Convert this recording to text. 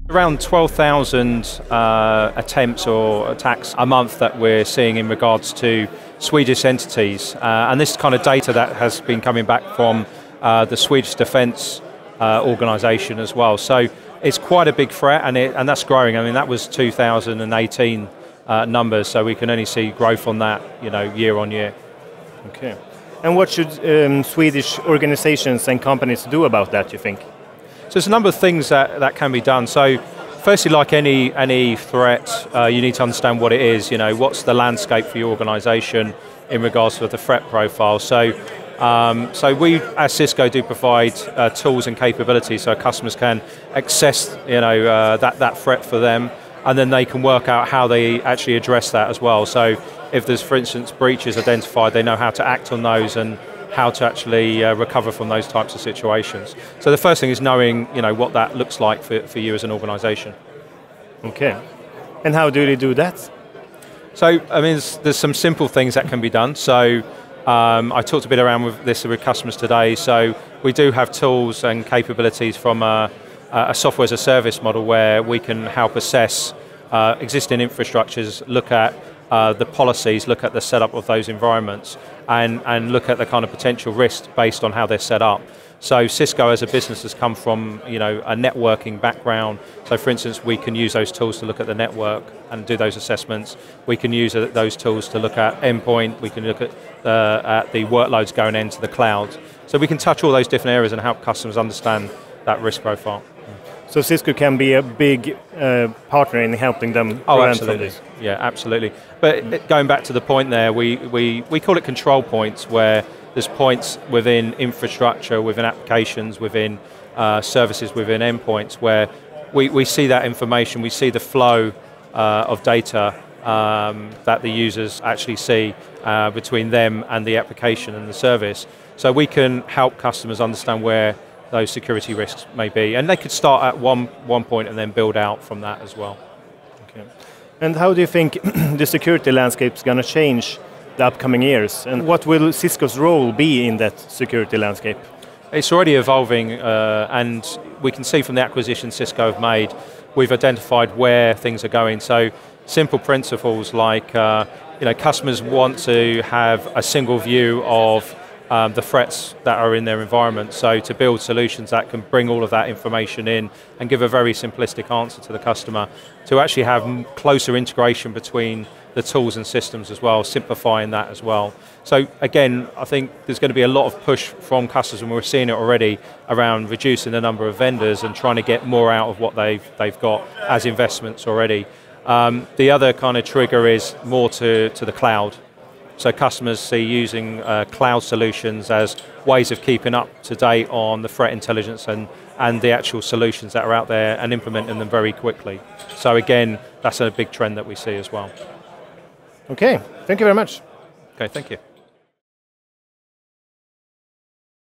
Around 12,000 attempts or attacks a month that we're seeing in regards to Swedish entities. And this kind of data that has been coming back from the Swedish Defence organisation as well. So it's quite a big threat, and that's growing. I mean, that was 2018 numbers, so we can only see growth on that, year on year. Okay. And what should Swedish organizations and companies do about that, you think? So there's a number of things that can be done. So firstly, like any threat, you need to understand what it is, what's the landscape for your organization in regards to the threat profile. So we, as Cisco, do provide tools and capabilities so customers can access that threat for them, and then they can work out how they actually address that as well. So if there's, for instance, breaches identified, they know how to act on those and how to actually recover from those types of situations. So the first thing is knowing, what that looks like for you as an organisation. Okay. And how do they do that? So, I mean, there's some simple things that can be done. So I talked a bit around with customers today. So we do have tools and capabilities from a software as a service model where we can help assess existing infrastructures, look at the policies, look at the setup of those environments, and look at the kind of potential risks based on how they're set up. So Cisco as a business has come from a networking background. So for instance, we can use those tools to look at the network and do those assessments. We can use those tools to look at endpoint. We can look at the workloads going into the cloud. So we can touch all those different areas and help customers understand that risk profile. So Cisco can be a big partner in helping them prevent from this. Yeah, absolutely. But going back to the point there, we call it control points, where there's points within infrastructure, within applications, within services, within endpoints, where we see that information, we see the flow of data that the users actually see between them and the application and the service. So we can help customers understand where those security risks may be, and they could start at one point and then build out from that as well. Okay. And how do you think the security landscape is going to change the upcoming years, and what will Cisco's role be in that security landscape? It's already evolving, and we can see from the acquisition Cisco have made, we've identified where things are going. So simple principles like customers want to have a single view of the threats that are in their environment. So to build solutions that can bring all of that information in and give a very simplistic answer to the customer, to actually have closer integration between the tools and systems as well, simplifying that as well. So again, I think there's going to be a lot of push from customers, and we're seeing it already, around reducing the number of vendors and trying to get more out of what they've got as investments already. The other kind of trigger is more to the cloud. So customers see using cloud solutions as ways of keeping up to date on the threat intelligence and the actual solutions that are out there, and implementing them very quickly. So again, that's a big trend that we see as well. Okay, thank you very much. Okay, thank you.